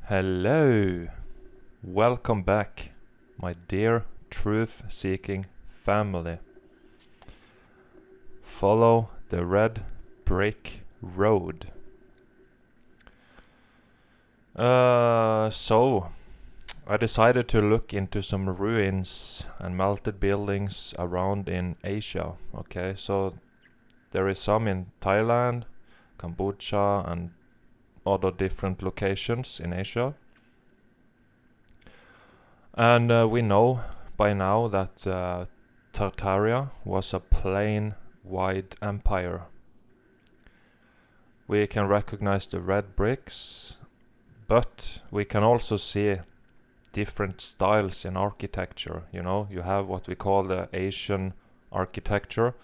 Hello, welcome back, my dear truth-seeking family. Follow the red brick road. So, I decided to look into some ruins and melted buildings around in Asia. Okay, so there is some in Thailand, Cambodia, and other different locations in Asia. And we know by now that Tartaria was a plain white empire. We can recognize the red bricks, but we can also see different styles in architecture. You know, you have what we call the Asian architecture,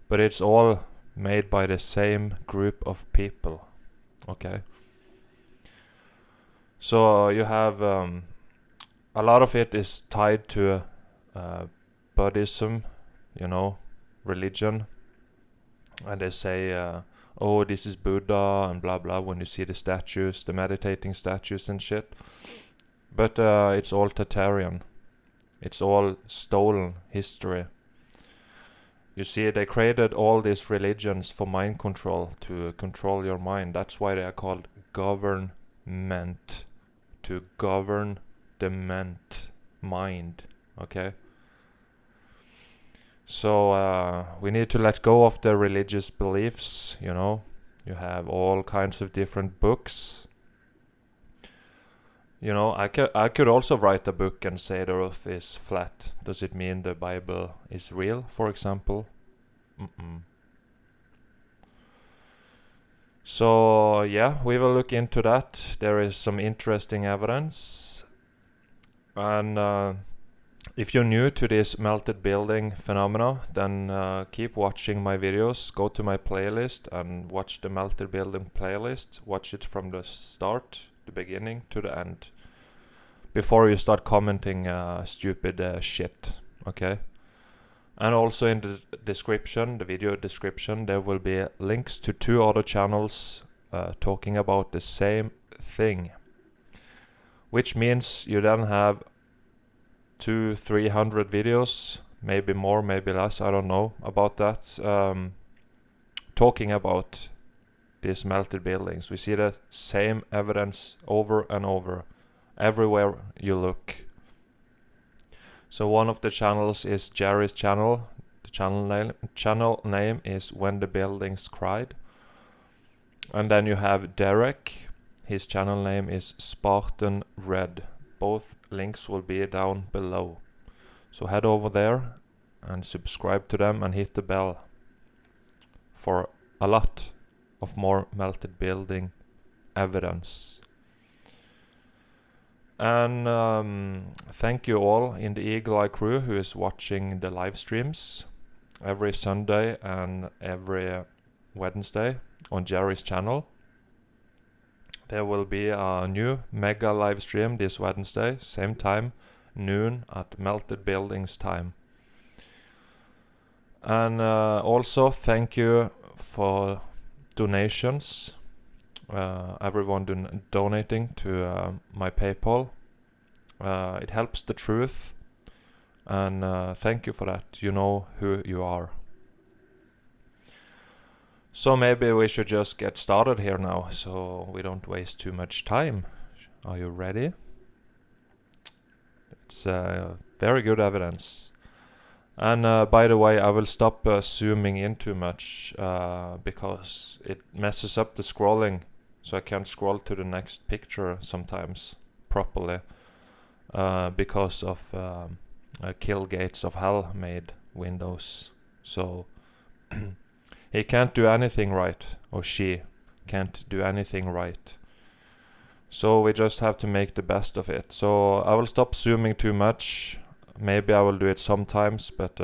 but it's all made by the same group of people. Okay. So you have a lot of it is tied to Buddhism, you know, religion, and they say, oh, this is Buddha and blah blah when you see the statues, the meditating statues and shit. But it's all Tartarian. It's all stolen history. You see, they created all these religions for mind control, to control your mind. That's why they are called government, to govern the mind, okay? So we need to let go of the religious beliefs, you know. You have all kinds of different books. You know, I could also write a book and say the earth is flat. Does it mean the Bible is real, for example? So yeah, we will look into that. There is some interesting evidence. And if you're new to this melted building phenomena, then keep watching my videos. Go to my playlist and watch the melted building playlist. Watch it from the start, the beginning, to the end, before you start commenting stupid shit, okay? And also in the description, the video description, there will be links to 2 other channels talking about the same thing. Which means you then have 200-300 videos, maybe more, maybe less, I don't know, about that, talking about these melted buildings. We see the same evidence over and over, everywhere you look. So one of the channels is Jerry's channel. The channel name is When the Buildings Cried. And then you have Derek. His channel name is Spartan Red. Both links will be down below. So head over there and subscribe to them and hit the bell for a lot of more melted building evidence. And thank you all in the Eagle Eye crew who is watching the live streams every Sunday and every Wednesday on Jerry's channel. There will be a new mega live stream this Wednesday, same time, noon at Melted Buildings time. And also thank you for donations. Everyone donating to my PayPal. It helps the truth, and thank you for that. You know who you are. So maybe we should just get started here now, so we don't waste too much time. Are you ready? It's very good evidence. And by the way, I will stop zooming in too much because it messes up the scrolling. So I can't scroll to the next picture sometimes properly because of Kill Gates of Hell made Windows. So he can't do anything right, or she can't do anything right. So we just have to make the best of it. So I will stop zooming too much. Maybe I will do it sometimes, but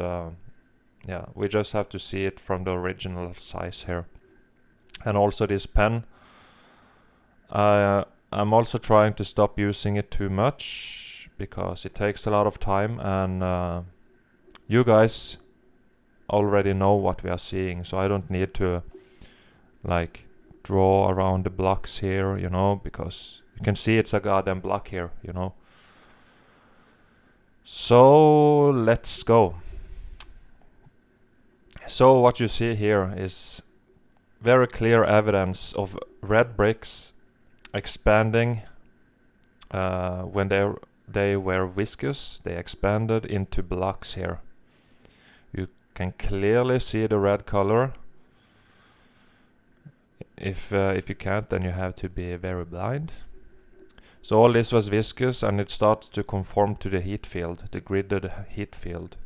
yeah, we just have to see it from the original size here. And also this pen. I'm also trying to stop using it too much because it takes a lot of time, and you guys already know what we are seeing, so I don't need to like draw around the blocks here, you know, because You can see it's a goddamn block here, you know. So let's go. So what you see here is very clear evidence of red bricks expanding when they were viscous. They expanded into blocks here. You can clearly see the red color. If you can't, then you have to be very blind. So all this was viscous, and it starts to conform to the heat field, the gridded heat field.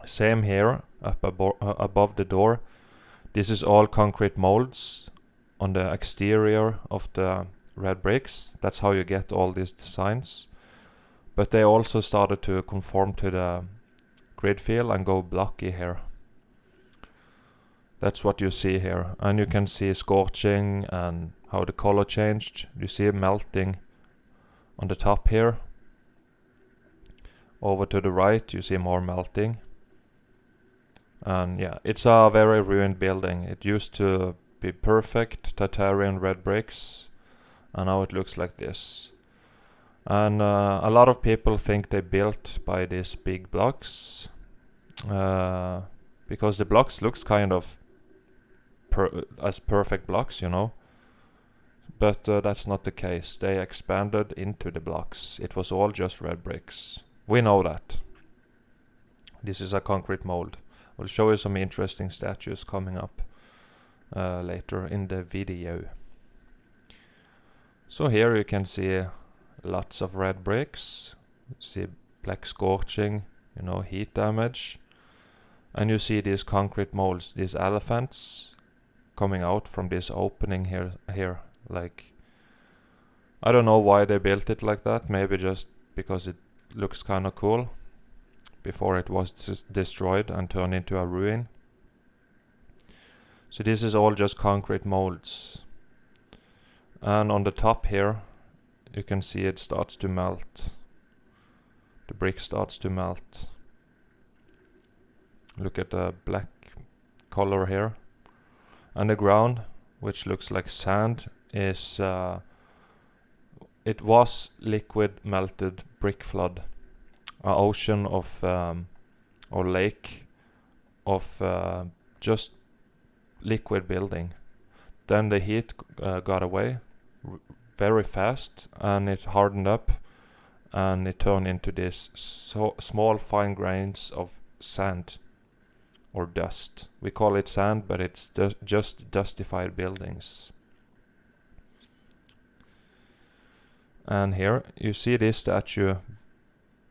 Same here, up above the door. This is all concrete molds on the exterior of the red bricks. That's how you get all these designs. But they also started to conform to the grid field and go blocky here. That's what you see here. And you can see scorching and how the color changed. You see it melting on the top here. Over to the right you see more melting. And yeah, it's a very ruined building. It used to be perfect Tartarian red bricks, and now it looks like this. And a lot of people think they built by these big blocks, because the blocks looks kind of as perfect blocks, you know. But that's not the case. They expanded into the blocks. It was all just red bricks. We know that. This is a concrete mold. I'll show you some interesting statues coming up later in the video. So here you can see lots of red bricks. You see black scorching, you know, heat damage. And you see these concrete molds, these elephants coming out from this opening here. Like, I don't know why they built it like that. Maybe just because it looks kind of cool. Before it was destroyed and turned into a ruin. So this is all just concrete molds. And on the top here, you can see it starts to melt. The brick starts to melt. Look at the black color here. And the ground, which looks like sand, is it was liquid melted brick flood. An ocean of or lake of just liquid building. Then the heat got away very fast, and it hardened up, and it turned into this small fine grains of sand or dust. We call it sand, but it's just dustified buildings. And here you see this statue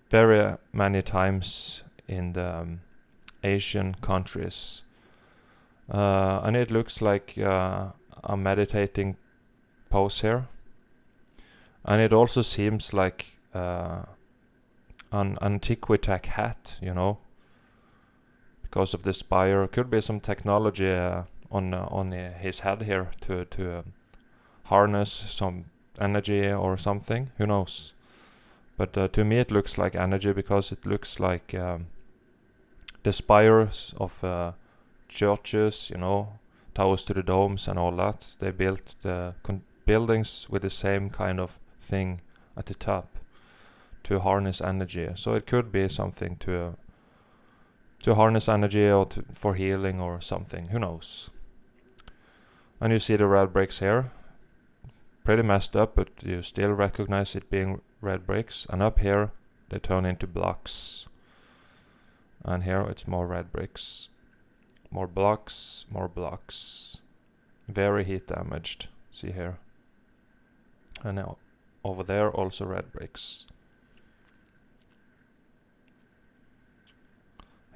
very many times in the Asian countries. And it looks like a meditating pose here. And it also seems like an antiquitech hat, you know, because of the spire. Could be some technology on his head here to harness some energy or something. Who knows? But to me it looks like energy, because it looks like the spires of churches, you know, towers to the domes and all that. They built the buildings with the same kind of thing at the top to harness energy. So it could be something to harness energy or for healing or something. Who knows? And you see the red bricks here. Pretty messed up, but you still recognize it being red bricks. And up here they turn into blocks, and here it's more red bricks, more blocks, more blocks. Very heat damaged, see here. And now over there also red bricks.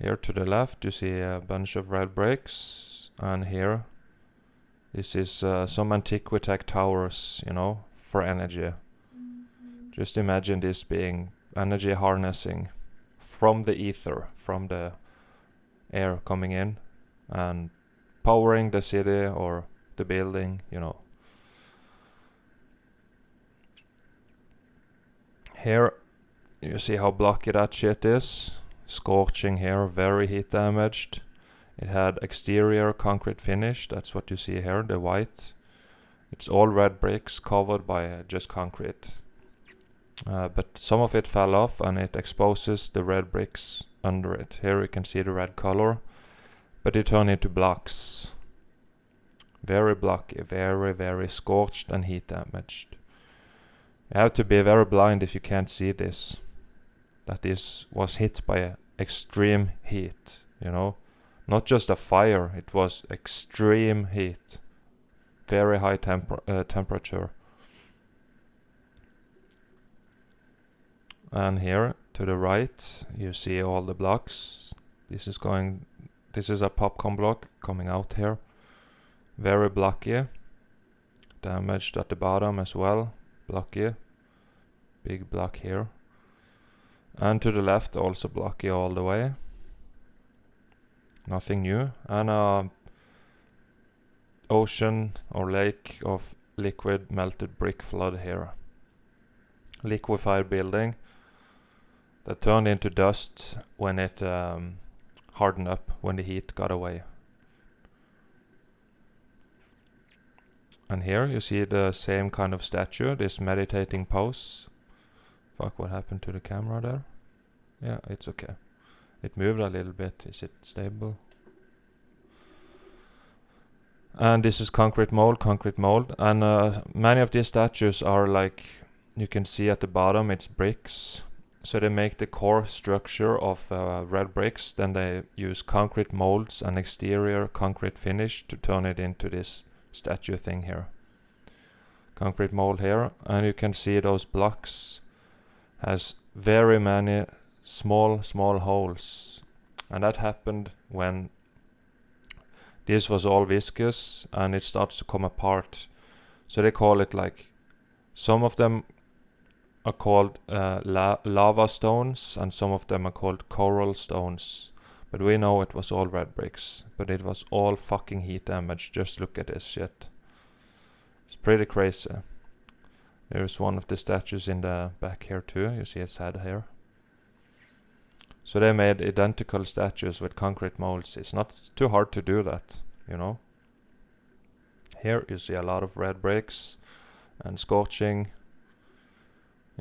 Here to the left you see a bunch of red bricks, and here this is some antiquitech towers, you know, for energy. Just imagine this being energy harnessing from the ether, from the air coming in and powering the city or the building, you know. Here you see how blocky that shit is. Scorching here, very heat damaged. It had exterior concrete finish, that's what you see here, the white. It's all red bricks covered by just concrete. But some of it fell off and it exposes the red bricks under it. Here you can see the red color, but it turned into blocks. Very blocky, very, very scorched and heat damaged. You have to be very blind if you can't see this. That this was hit by extreme heat, you know. Not just a fire, it was extreme heat. Very high temperature. And here to the right you see all the blocks. This is a popcorn block coming out here. Very blocky. Damaged at the bottom as well. Blocky. Big block here. And to the left also blocky all the way. Nothing new. And a ocean or lake of liquid melted brick flood here. Liquefied building that turned into dust when it hardened up, when the heat got away. And here you see the same kind of statue, this meditating pose. Fuck, what happened to the camera there? Yeah, it's okay. It moved a little bit. Is it stable? And this is concrete mold. And many of these statues are like, you can see at the bottom, it's bricks. So they make the core structure of red bricks, then they use concrete molds and exterior concrete finish to turn it into this statue thing here. Concrete mold here, and you can see those blocks has very many small holes. And that happened when this was all viscous and it starts to come apart. So they call it like, some of them are called lava stones and some of them are called coral stones. But we know it was all red bricks. But it was all fucking heat damage. Just look at this shit. It's pretty crazy. There's one of the statues in the back here too. You see its head here. So they made identical statues with concrete molds. It's not too hard to do that, you know. Here you see a lot of red bricks and scorching,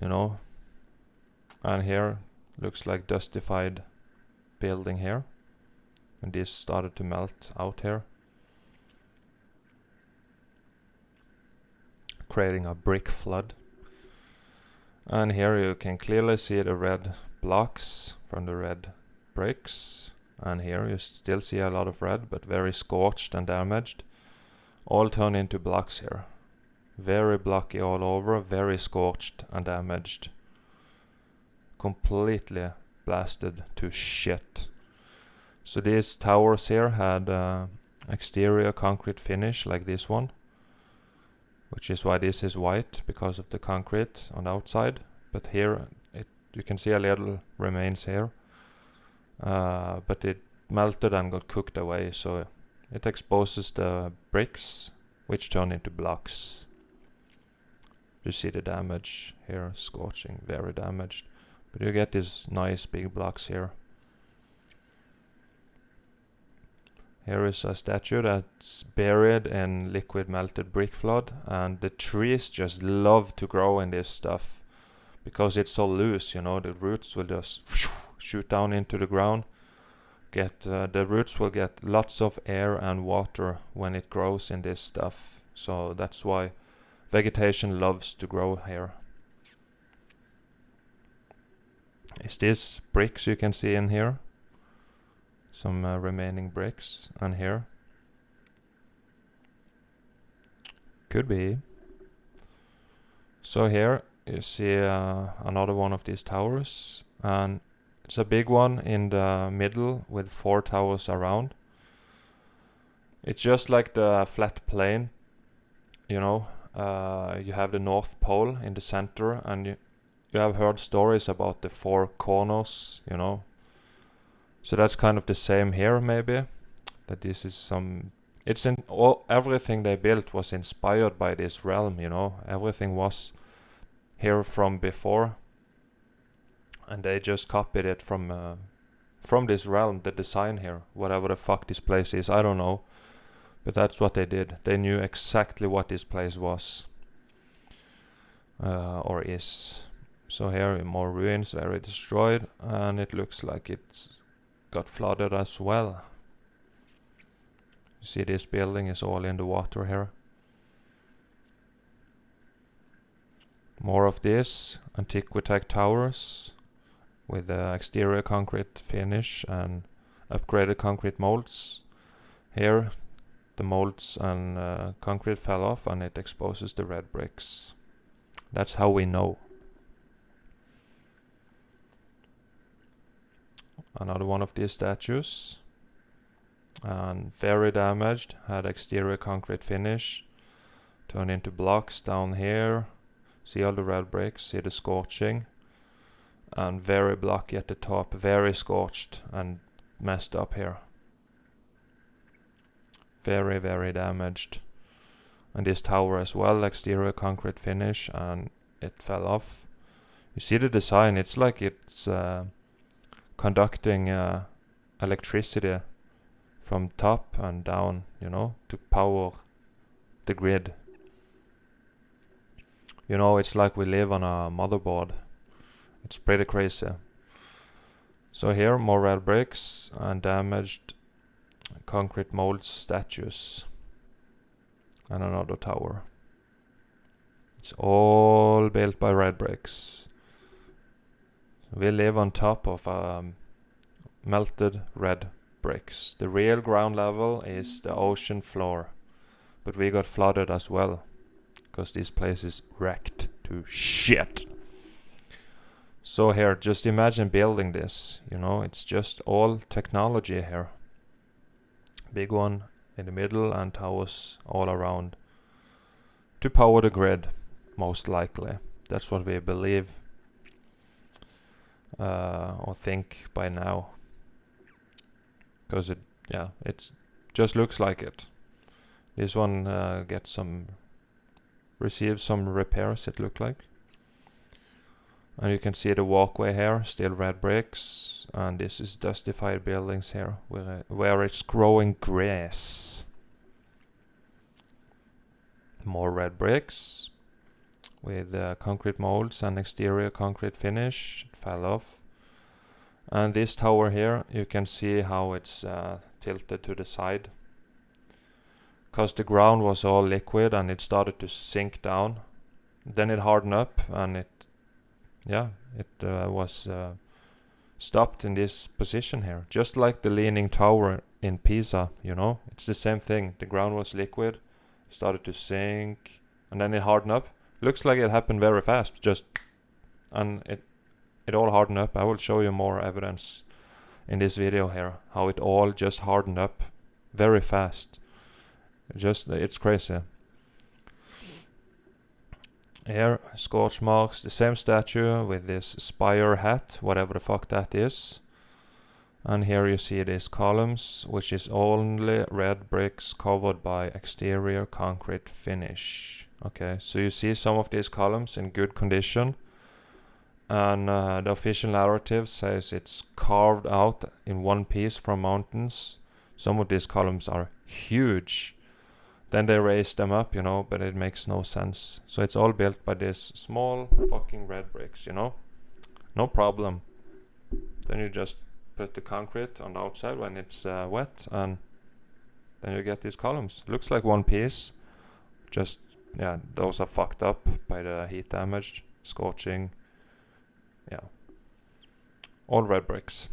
you know. And here looks like dustified building here. And this started to melt out here, creating a brick flood. And here you can clearly see the red blocks from the red bricks. And here you still see a lot of red, but very scorched and damaged. All turned into blocks here. Very blocky all over, very scorched and damaged. Completely blasted to shit. So these towers here had exterior concrete finish like this one, which is why this is white, because of the concrete on the outside. But here you can see a little remains here, but it melted and got cooked away, so it exposes the bricks, which turn into blocks. You see the damage here, scorching, very damaged. But you get these nice big blocks here. Here is a statue that's buried in liquid melted brick flood, and the trees just love to grow in this stuff because it's so loose, you know. The roots will just shoot down into the ground. The roots will get lots of air and water when it grows in this stuff, so that's why vegetation loves to grow here. Is this bricks you can see in here? Some remaining bricks, and here could be. So here you see another one of these towers, and it's a big one in the middle with 4 towers around. It's just like the flat plane, you know. You have the North Pole in the center, and you have heard stories about the 4 corners, you know. So that's kind of the same here, maybe. That this is some... It's in everything they built was inspired by this realm, you know. Everything was here from before, and they just copied it from this realm, the design here. Whatever the fuck this place is, I don't know. But that's what they did. They knew exactly what this place was. Or is. So here more ruins, very destroyed, and it looks like it's got flooded as well. You see this building is all in the water here. More of this, Antiquitech towers with exterior concrete finish and upgraded concrete molds. Here the molds and concrete fell off and it exposes the red bricks. That's how we know. Another one of these statues. And very damaged, had exterior concrete finish. Turned into blocks down here. See all the red bricks, see the scorching. And very blocky at the top, very scorched and messed up here. Very, very damaged. And this tower as well, exterior concrete finish, and it fell off. You see the design, it's like it's conducting electricity from top and down, you know, to power the grid. You know, it's like we live on a motherboard. It's pretty crazy. So here, more red bricks and damaged concrete mold statues. And another tower. It's all built by red bricks. We live on top of melted red bricks. The real ground level is the ocean floor. But we got flooded as well. Because this place is wrecked to shit. So here, just imagine building this. You know, it's just all technology here. Big one in the middle and towers all around. To power the grid, most likely. That's what we believe. Or think by now. Because it just looks like it. This one receives some repairs, it looked like. And you can see the walkway here, still red bricks. And this is dustified buildings here, where it's growing grass. More red bricks. With concrete molds and exterior concrete finish. It fell off. And this tower here, you can see how it's tilted to the side. Because the ground was all liquid and it started to sink down. Then it hardened up and it was stopped in this position here. Just like the Leaning Tower in Pisa, you know. It's the same thing. The ground was liquid, started to sink, and then it hardened up. Looks like it happened very fast, and it all hardened up. I will show you more evidence in this video here, how it all just hardened up very fast. It's crazy. Here, scorch marks, the same statue with this spire hat, whatever the fuck that is. And here you see these columns, which is only red bricks covered by exterior concrete finish. Okay, so you see some of these columns in good condition. And the official narrative says it's carved out in one piece from mountains. Some of these columns are huge. Then they raise them up, you know, but it makes no sense. So it's all built by this small fucking red bricks, you know. No problem. Then you just put the concrete on the outside when it's wet, and then you get these columns. Looks like one piece. Just, yeah, those are fucked up by the heat damage, scorching. Yeah. All red bricks.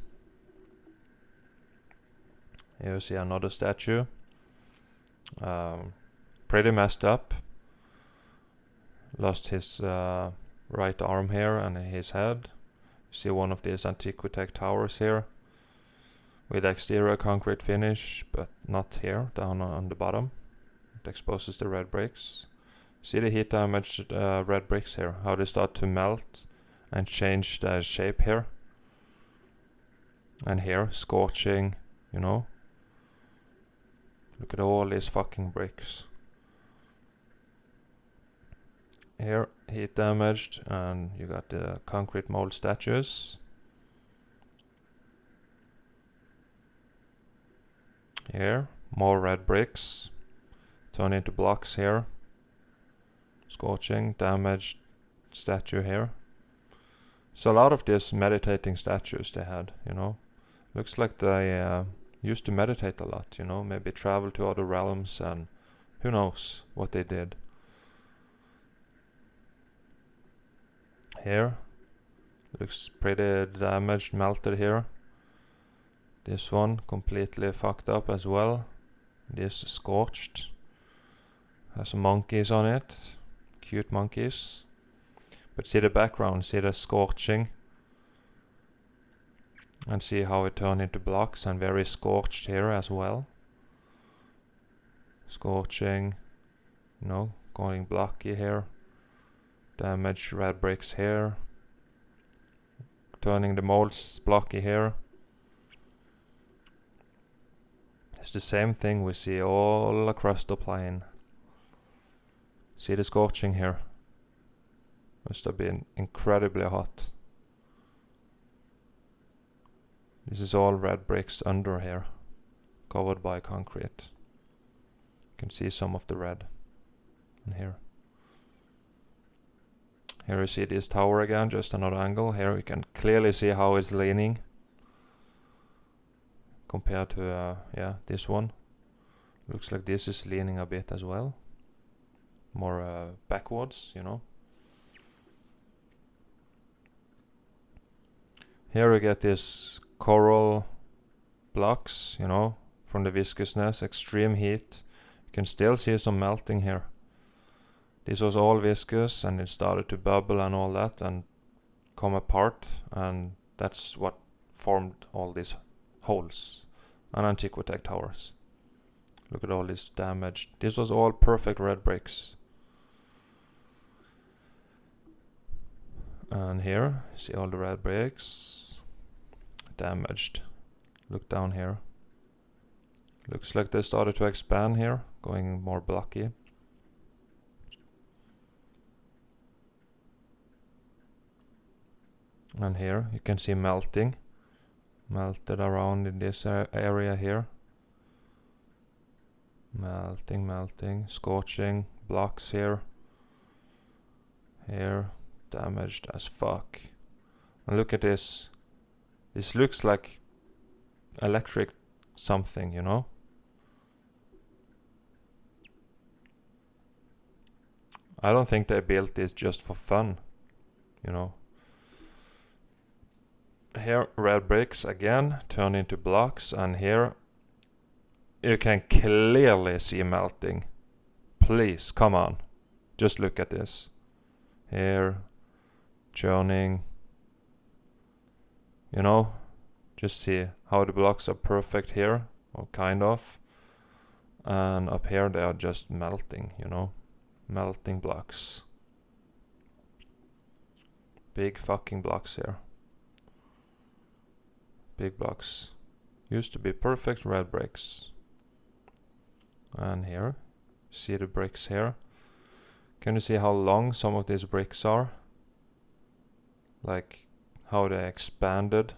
Here you see another statue. Pretty messed up. Lost his right arm here and his head. You see one of these Antiquitech towers here with exterior concrete finish, but not here, down on the bottom. It exposes the red bricks. See the heat damaged red bricks here, how they start to melt and change their shape here. And here, scorching, you know. Look at all these fucking bricks. Here, heat damaged, and you got the concrete mold statues. Here, more red bricks. turn into blocks here. Scorching, damaged statue here. So a lot of these meditating statues they had, you know. Looks like they used to meditate a lot, you know. Maybe travel to other realms and who knows what they did. Here. Looks pretty damaged, melted here. This one completely fucked up as well. This scorched. Has some monkeys on it. Cute monkeys. But see the background, see the scorching. And see how it turned into blocks and very scorched here as well. Scorching. You know, going blocky here. Damaged red bricks here. Turning the molds blocky here. It's the same thing we see all across the plane. See the scorching here. Must have been incredibly hot. This is all red bricks under here, covered by concrete. You can see some of the red in here. Here you see this tower again, just another angle. Here you can clearly see how it's leaning compared to this one. Looks like this is leaning a bit as well. More backwards, you know. Here we get these coral blocks, you know, from the viscousness, extreme heat. You can still see some melting here. This was all viscous and it started to bubble and all that and come apart, and that's what formed all these holes and Antiquitech towers. Look at all this damage. This was all perfect red bricks. And here, see all the red bricks. Damaged. Look down here. Looks like they started to expand here, going more blocky. And here you can see melting. Melted around in this area here. Melting, scorching, blocks here. Here, damaged as fuck. And look at this. This looks like electric something, you know? I don't think they built this just for fun, you know? Here, red bricks again, turn into blocks, and here you can clearly see melting. Please, come on. Just look at this. Here, churning. You know, just see how the blocks are perfect here, or kind of. And up here they are just melting, you know. Melting blocks. Big fucking blocks here. Big blocks. Used to be perfect red bricks. And here, see the bricks here. Can you see how long some of these bricks are? Like how they expanded.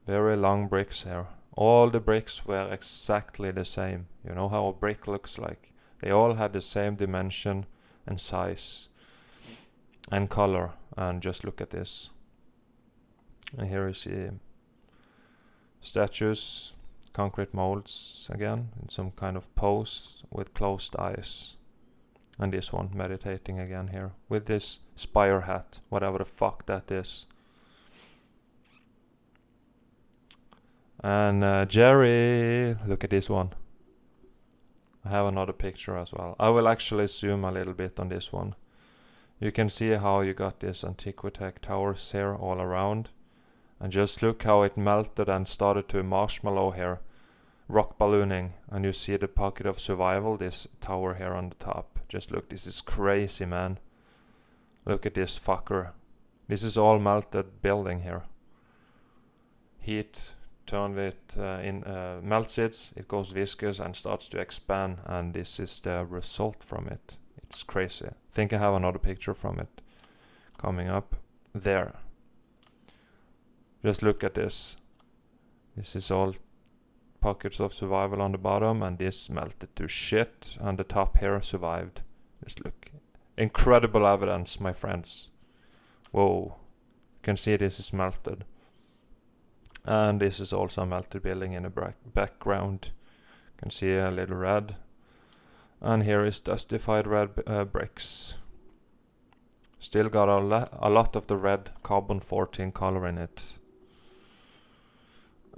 Very long bricks here. All the bricks were exactly the same. You know how a brick looks like. They all had the same dimension and size and color. And just look at this. And here you see statues, concrete molds again, in some kind of pose with closed eyes. And this one meditating again here with this spire hat, whatever the fuck that is. And Jerry, look at this one. I have another picture as well. I will actually zoom a little bit on this one. You can see how you got this Antiquitech towers here all around. And just look how it melted and started to marshmallow here. Rock ballooning. And you see the pocket of survival, this tower here on the top. Just look, this is crazy, man. Look at this fucker. This is all melted building here. Heat turned it melts it goes viscous and starts to expand, and this is the result from it. It's crazy. I think I have another picture from it coming up there. Just look at this. This is all pockets of survival on the bottom, and this melted to shit, and the top here survived. Just look. Incredible evidence, my friends. Whoa. You can see this is melted. And this is also a melted building in the background. You can see a little red. And here is dustified red bricks. Still got a lot of the red carbon 14 color in it.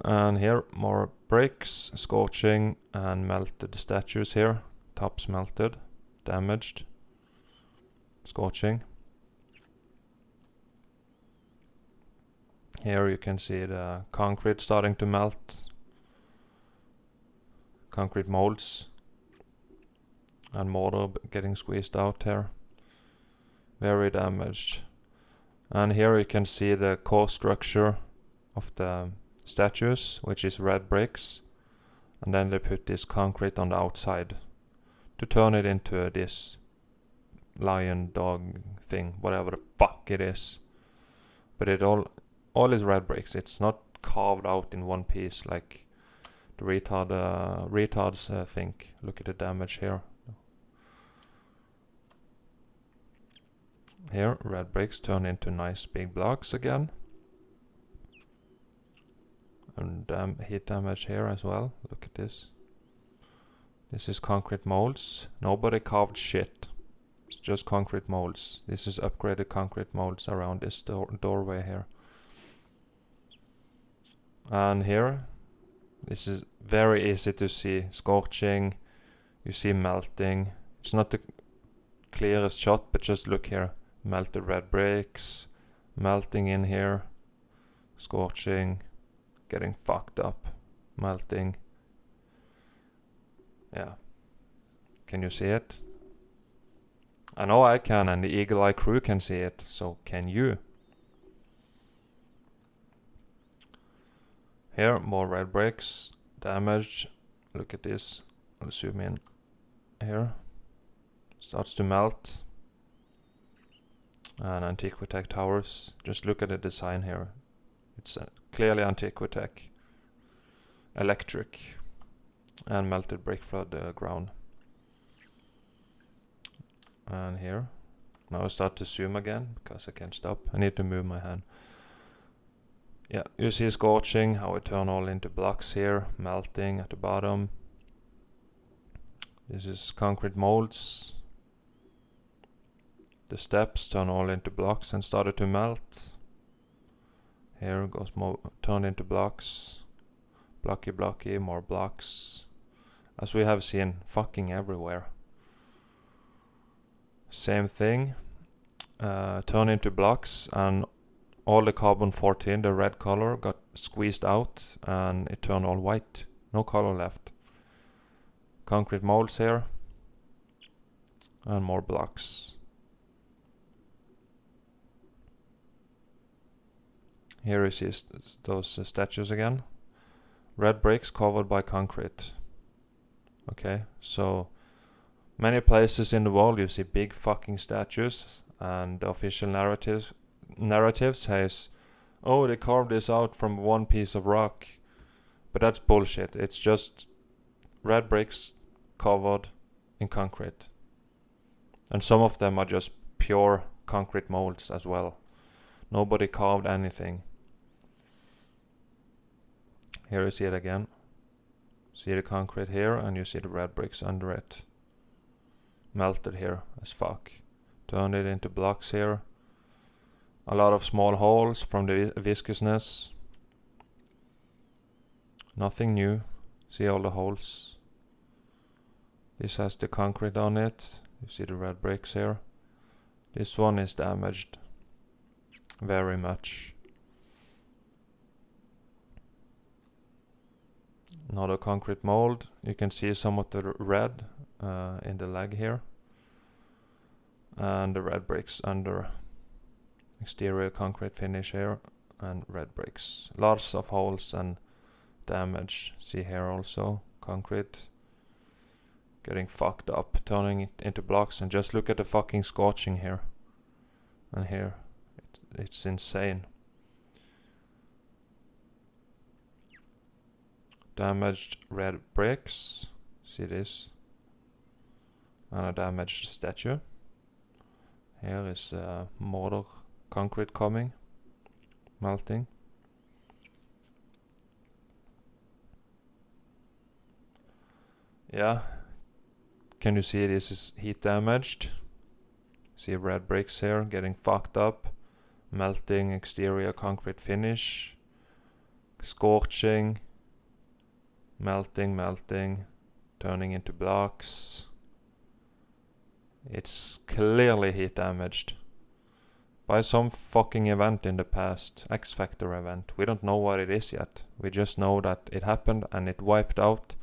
And here more bricks, scorching, and melted statues here. Tops melted, damaged, scorching. Here you can see the concrete starting to melt. Concrete molds. And mortar getting squeezed out here. Very damaged. And here you can see the core structure of the statues, which is red bricks. And then they put this concrete on the outside to turn it into this lion dog thing, whatever the fuck it is. But it all is red bricks. It's not carved out in one piece like the retards think. Look at the damage here. Here, red bricks turn into nice big blocks again. And heat damage here as well. Look at this. This is concrete molds. Nobody carved shit. It's just concrete molds. This is upgraded concrete molds around this doorway here. And here, this is very easy to see. Scorching. You see melting. It's not the clearest shot, but just look here. Melted red bricks, melting in here, scorching, getting fucked up, melting. Yeah. Can you see it? I know I can, and the Eagle Eye crew can see it, so can you? Here, more red bricks, damaged. Look at this. I'll zoom in here. Starts to melt. And Antiquitech towers. Just look at the design here. It's clearly Antiquitech. Electric. And melted brick flood the ground. And here. Now I start to zoom again because I can't stop. I need to move my hand. Yeah, you see scorching, how it turn all into blocks here. Melting at the bottom. This is concrete molds. The steps turn all into blocks and started to melt. Here goes more, turned into blocks. Blocky, more blocks. As we have seen, fucking everywhere. Same thing. Turn into blocks, and all the carbon 14, the red color, got squeezed out and it turned all white. No color left. Concrete molds here. And more blocks. Here you see those statues again. Red bricks covered by concrete. Okay, so many places in the world you see big fucking statues, and the official narrative says, oh, they carved this out from one piece of rock. But that's bullshit. It's just red bricks covered in concrete. And some of them are just pure concrete molds as well. Nobody carved anything. Here you see it again. See the concrete here, and you see the red bricks under it. Melted here as fuck. Turned it into blocks here. A lot of small holes from the viscousness. Nothing new. See all the holes. This has the concrete on it. You see the red bricks here. This one is damaged. Very much. Another concrete mold. You can see some of the red in the leg here. And the red bricks under. Exterior concrete finish here. And red bricks. Lots of holes and damage. See here also. Concrete. Getting fucked up. Turning it into blocks. And just look at the fucking scorching here. And here. It's insane. damaged red bricks. See this? And a damaged statue. Here is mortar concrete coming, melting. Yeah, can you see this is heat damaged? See red bricks here getting fucked up, melting exterior concrete finish, scorching, melting, turning into blocks. It's clearly heat damaged by some fucking event in the past, X Factor event. We don't know what it is yet. We just know that it happened and it wiped out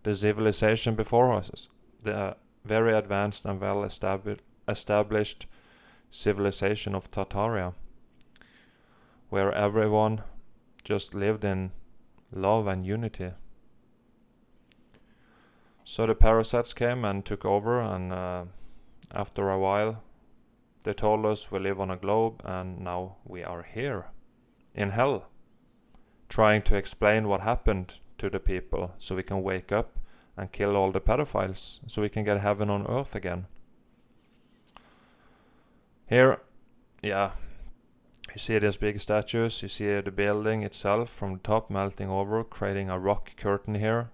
the civilization before us. The very advanced and well established civilization of Tartaria, where everyone just lived in love and unity. So the parasites came and took over, and after a while they told us we live on a globe, and now we are here in hell, trying to explain what happened to the people so we can wake up and kill all the pedophiles so we can get heaven on earth again. Here, yeah, you see these big statues, you see the building itself from the top melting over, creating a rock curtain here,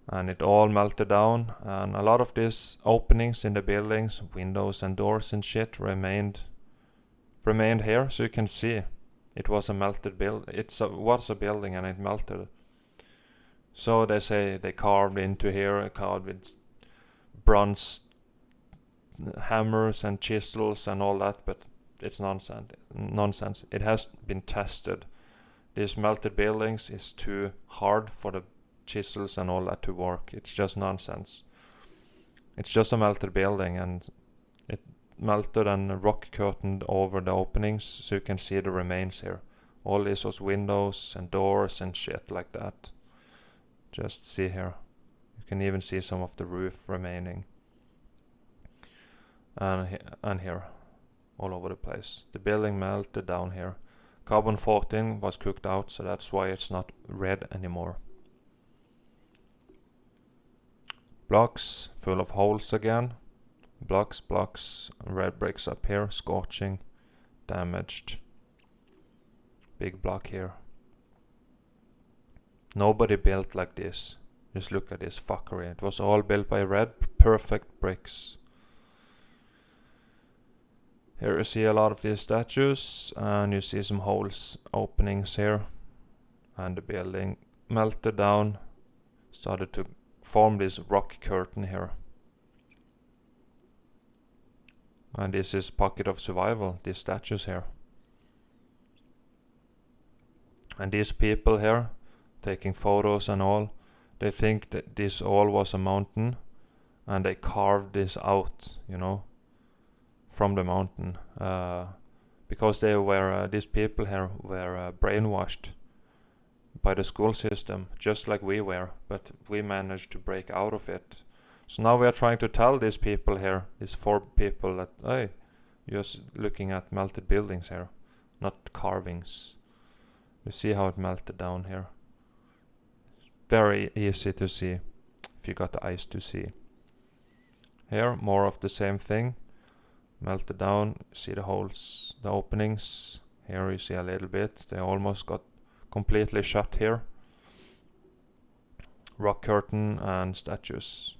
and it all melted down, and a lot of these openings in the buildings, windows and doors and shit, remained here, so you can see it was a melted building. Was a building and it melted. So they say they carved into here, carved with bronze hammers and chisels and all that, but it's nonsense. It has been tested. These melted buildings is too hard for the chisels and all that to work. It's just nonsense. It's just a melted building, and it melted and rock curtained over the openings so you can see the remains here. All this was windows and doors and shit like that. Just see here. You can even see some of the roof remaining. And here. All over the place. The building melted down here. Carbon-14 was cooked out, so that's why it's not red anymore. Blocks full of holes again. Blocks, red bricks up here, scorching, damaged. Big block here. Nobody built like this. Just look at this fuckery. It was all built by red, perfect bricks. Here you see a lot of these statues, and you see some holes, openings here. And the building melted down, started to form this rock curtain here. And this is pocket of survival, these statues here. And these people here, taking photos and all, they think that this all was a mountain, and they carved this out, you know, from the mountain, because they were these people here were brainwashed by the school system, just like we were, but we managed to break out of it. So now we are trying to tell these people here, these 4 people, that hey, you're looking at melted buildings here, not carvings. You see how it melted down here. Very easy to see if you got the eyes to see. Here, more of the same thing. Melted down, see the holes, the openings. Here you see a little bit. They almost got completely shut here. Rock curtain and statues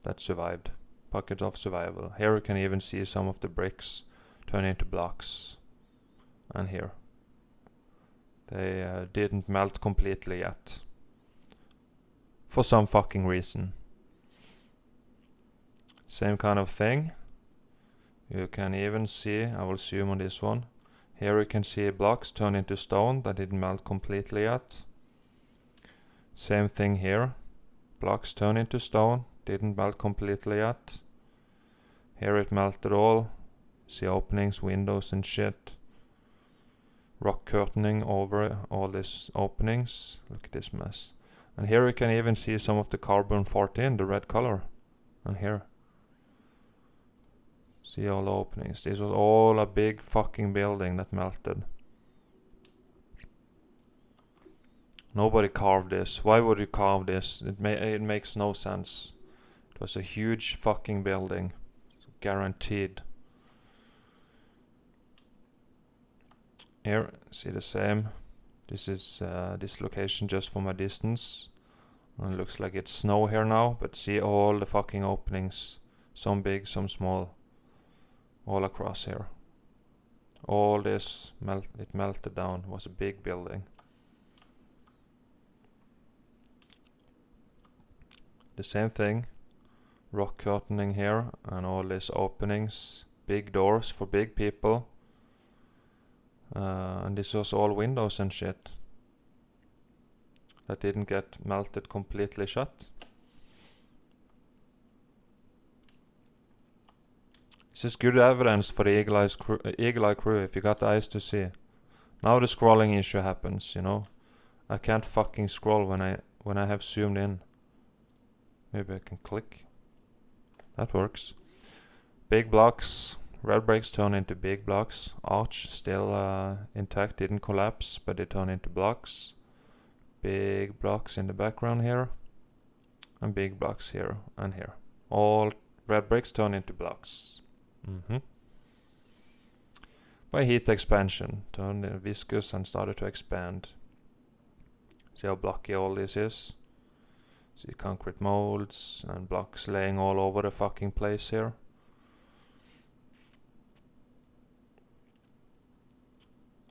that survived. Pocket of survival. Here you can even see some of the bricks turn into blocks. And here. They didn't melt completely yet. For some fucking reason. Same kind of thing. You can even see, I will zoom on this one. Here you can see blocks turn into stone that didn't melt completely yet. Same thing here. Blocks turn into stone, didn't melt completely yet. Here it melted all. See openings, windows and shit. Rock curtaining over all these openings. Look at this mess. And here you can even see some of the carbon-14, the red color. And here. See all the openings. This was all a big fucking building that melted. Nobody carved this. Why would you carve this? It makes no sense. It was a huge fucking building. Guaranteed. Here, see the same. This is this location just from a distance. And it looks like it's snow here now, but see all the fucking openings. Some big, some small. All across here. All this, it melted down. It was a big building. The same thing. Rock curtaining here, and all these openings. Big doors for big people. And this was all windows and shit. That didn't get melted completely shut. This is good evidence for the Eagle Eye crew, if you got eyes to see. Now the scrolling issue happens, you know. I can't fucking scroll when I have zoomed in. Maybe I can click. That works. Big blocks. Red bricks turn into big blocks. Arch still intact, didn't collapse, but they turn into blocks. Big blocks in the background here. And big blocks here and here. All red bricks turn into blocks. By heat expansion, turned viscous and started to expand. See how blocky all this is? See concrete molds and blocks laying all over the fucking place here.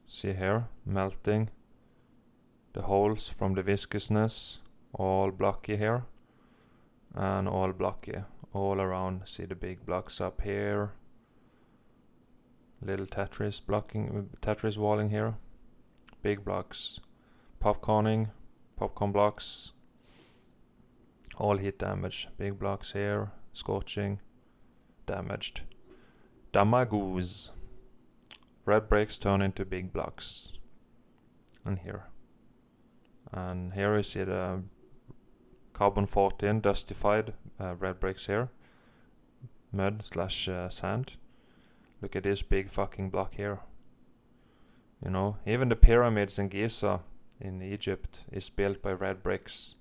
See here, melting. The holes from the viscousness, all blocky here. And all blocky all around. See the big blocks up here. Little Tetris walling here. Big blocks. Popcorn blocks. All heat damage. Big blocks here. Scorching. Damaged. Damagoos. Red bricks turn into big blocks. And here. And here you see the carbon 14 dustified red bricks here. Mud slash sand. Look at this big fucking block here. You know, even the pyramids in Giza in Egypt is built by red bricks.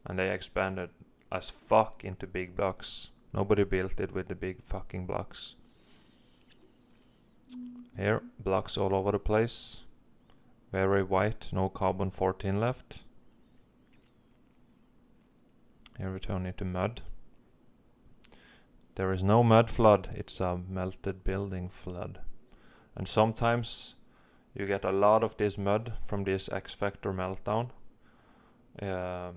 And they expanded as fuck into big blocks. Nobody built it with the big fucking blocks. Here, blocks all over the place. Very white, no carbon 14 left. Here we turn into mud. There is no mud flood, it's a melted building flood. And sometimes you get a lot of this mud from this X Factor meltdown. The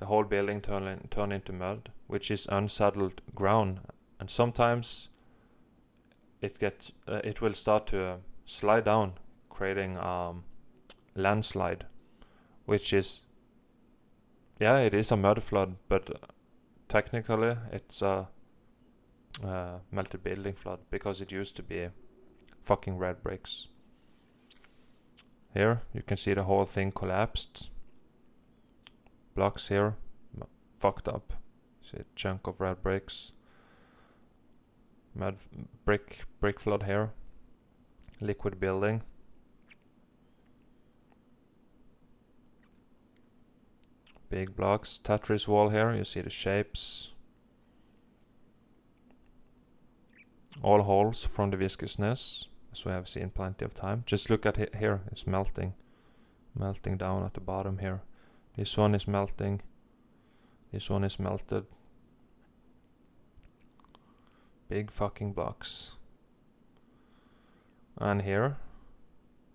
whole building turn into mud, which is unsettled ground. And sometimes it will start to slide down, creating landslide, which is, yeah, it is a mud flood, but technically it's a melted building flood because it used to be fucking red bricks. Here you can see the whole thing collapsed. Blocks here, fucked up. See a chunk of red bricks. Mud brick flood here. Liquid building. Big blocks. Tetris wall here. You see the shapes. All holes from the viscousness, as we have seen plenty of time. Just look at it here. It's melting. Melting down at the bottom here. This one is melting. This one is melted. Big fucking blocks. And here,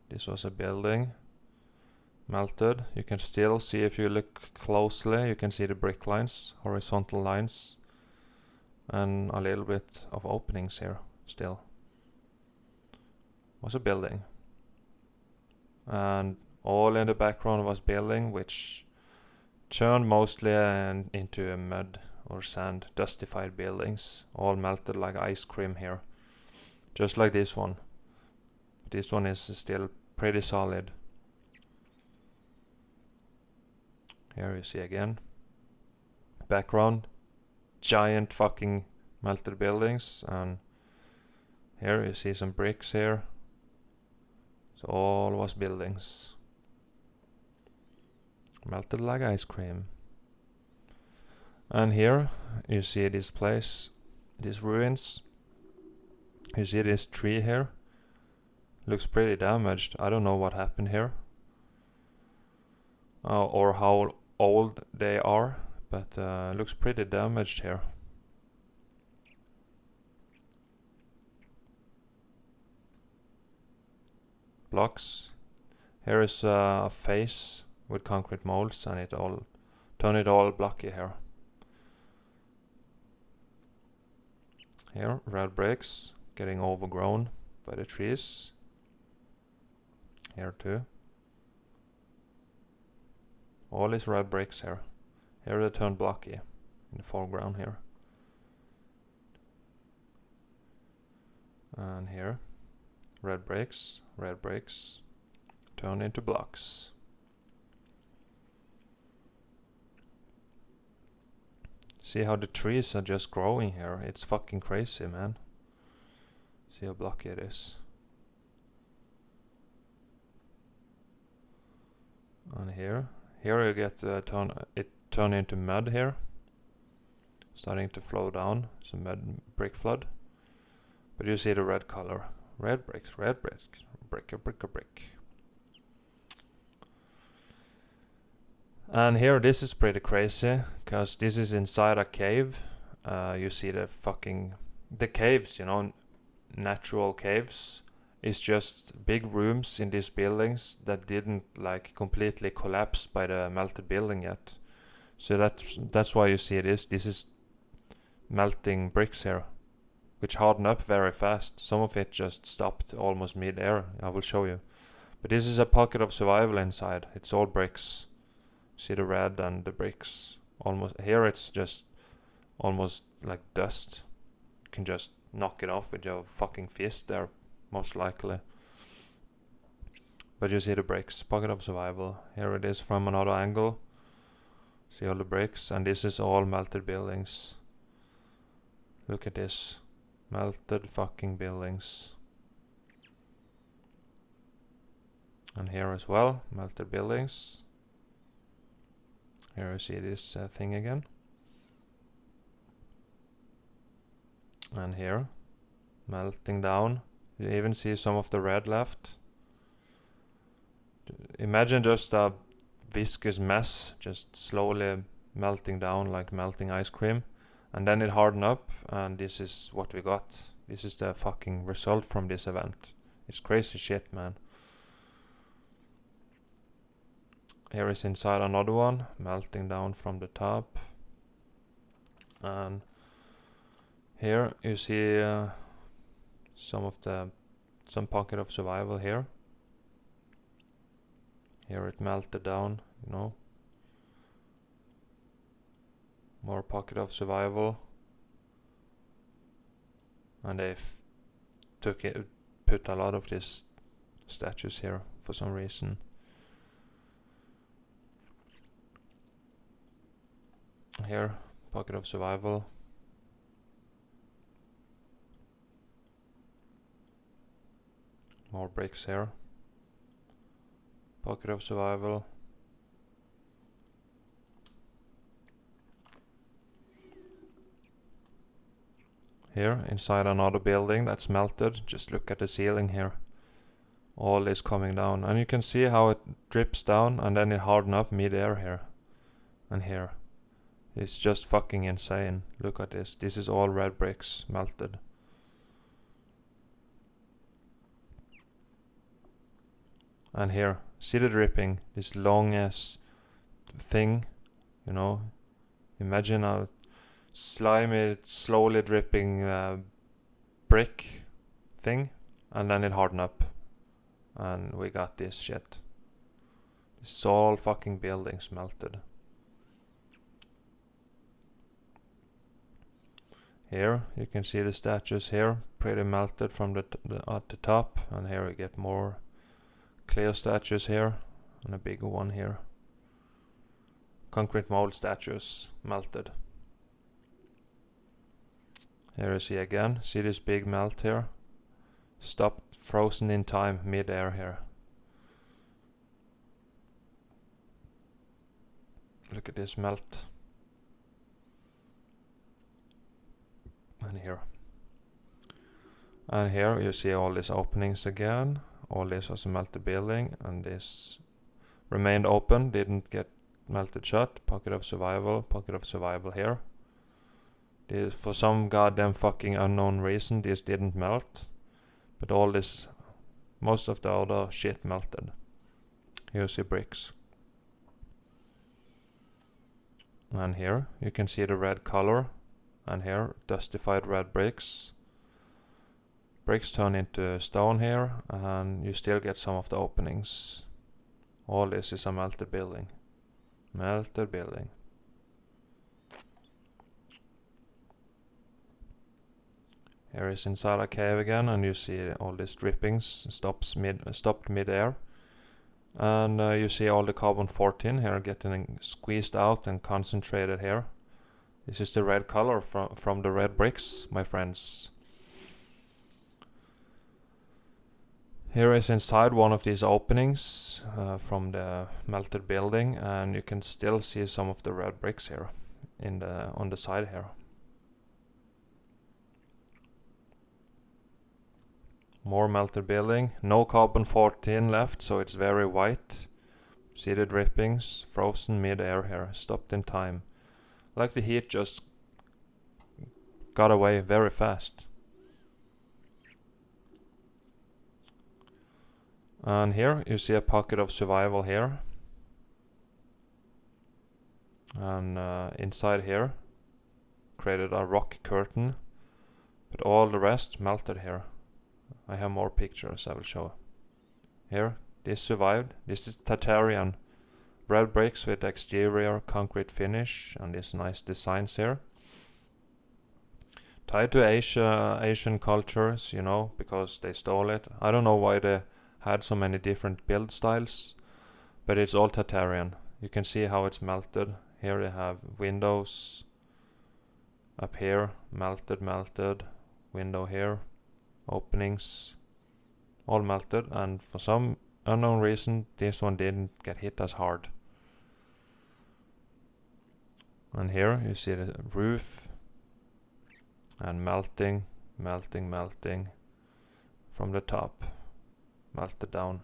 this was a building. Melted. You can still see, if you look closely, you can see the brick lines, horizontal lines. And a little bit of openings here, still. Was a building. And all in the background was building, which turned mostly into a mud or sand, dustified buildings, all melted like ice cream here. Just like this one. This one is still pretty solid. Here you see again. Background. Giant fucking melted buildings, and here you see some bricks here. So all was buildings. Melted like ice cream. And here you see this place, these ruins. You see this tree here? Looks pretty damaged. I don't know what happened here. Or how old they are, but looks pretty damaged here. Blocks. Here is a face with concrete molds, and turn it all blocky here. Here, red bricks getting overgrown by the trees. Here too. All these red bricks here. Here they turn blocky in the foreground here. And here, red bricks turn into blocks. See how the trees are just growing here? It's fucking crazy, man. See how blocky it is. And here you get turn into mud here. Starting to flow down, some mud brick flood. But you see the red color. Red bricks, brick. And here, this is pretty crazy, because this is inside a cave. You see the caves, you know, natural caves. It's just big rooms in these buildings that didn't like completely collapse by the melted building yet. So that's why you see this. This is melting bricks here, which harden up very fast. Some of it just stopped almost mid-air. I will show you. But this is a pocket of survival inside. It's all bricks. See the red and the bricks. Almost here it's just almost like dust. You can just knock it off with your fucking fist there, most likely. But you see the bricks. Pocket of survival. Here it is from another angle. See all the bricks, and this is all melted buildings. Look at this. Melted fucking buildings. And here as well, melted buildings. Here you see this thing again. And here, melting down. You even see some of the red left. Imagine just a viscous mess, just slowly melting down like melting ice cream. And then it hardened up, and this is what we got. This is the fucking result from this event. It's crazy shit, man. Here is inside another one, melting down from the top. And here you see some pocket of survival here. Here it melted down, you know. More pocket of survival. And they put a lot of these statues here for some reason. Here, pocket of survival. More bricks here. Pocket of survival. Here, inside another building that's melted. Just look at the ceiling here. All is coming down. And you can see how it drips down and then it hardened up mid-air here. And here. It's just fucking insane. Look at this. This is all red bricks melted. And here, see the dripping. This long ass thing, you know. Imagine a slimy, slowly dripping brick thing, and then it hardened up, and we got this shit. This is all fucking buildings melted. Here you can see the statues here, pretty melted from at the top, and here we get more clear statues here, and a bigger one here. Concrete mold statues melted. Here you see again, see this big melt here? Stopped, frozen in time, mid-air here. Look at this melt. And here. And here you see all these openings again. All this was a melted building, and this remained open, didn't get melted shut. Pocket of survival here. This, for some goddamn fucking unknown reason, this didn't melt. But all this, most of the other shit melted. Here's your bricks. And here you can see the red color. And here, dustified red bricks. Bricks turn into stone here, and you still get some of the openings. All this is a melted building. Melted building. Here is inside a cave again, and you see all these drippings stopped mid-air. And you see all the carbon 14 here getting squeezed out and concentrated here. This is the red color from the red bricks, my friends. Here is inside one of these openings from the melted building, and you can still see some of the red bricks here on the side here. More melted building. No carbon 14 left, so it's very white. See the drippings, frozen mid-air here, stopped in time. Like the heat just got away very fast. And here you see a pocket of survival here. And inside here created a rock curtain, but all the rest melted here. I have more pictures I will show. Here, this survived. This is Tartarian. Red bricks with exterior concrete finish and these nice designs here. Tied to Asian cultures, you know, because they stole it. I don't know why they had so many different build styles, but it's all Tartarian. You can see how it's melted. Here you have windows. Up here, melted. Window here. Openings. All melted, and for some unknown reason, this one didn't get hit as hard. And here you see the roof. And melting from the top. Melted down.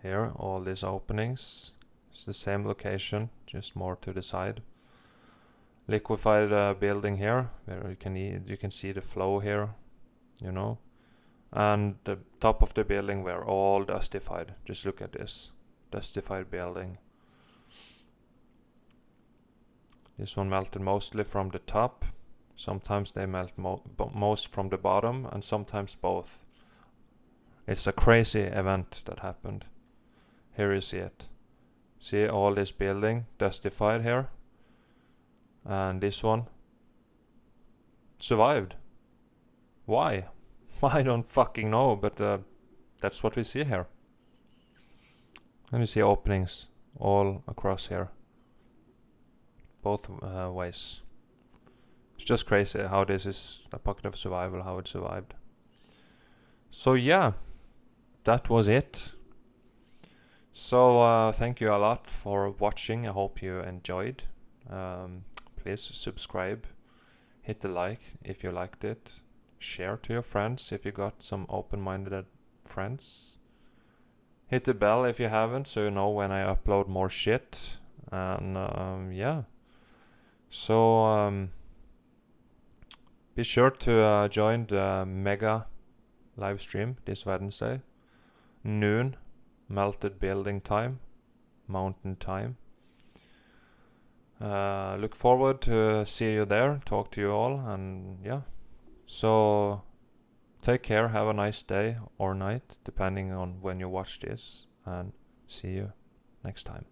Here, all these openings. It's the same location, just more to the side. Liquefied building here, where you can see the flow here, you know. And the top of the building were all dustified. Just look at this. Dustified building. This one melted mostly from the top. Sometimes they melt most from the bottom, and sometimes both. It's a crazy event that happened. Here you see it. See all this building dustified here. And this one survived. Why? I don't fucking know, but that's what we see here. And you see openings all across here. Both ways. It's just crazy how this is a pocket of survival, how it survived. So yeah, that was it. So thank you a lot for watching. I hope you enjoyed. Please subscribe, hit the like if you liked it, share to your friends if you got some open-minded friends. Hit the bell if you haven't, so you know when I upload more shit. And yeah, so be sure to join the mega live stream this Wednesday, noon, melted building time, mountain time. Look forward to see you there, talk to you all, and yeah. So take care, have a nice day or night, depending on when you watch this, and see you next time.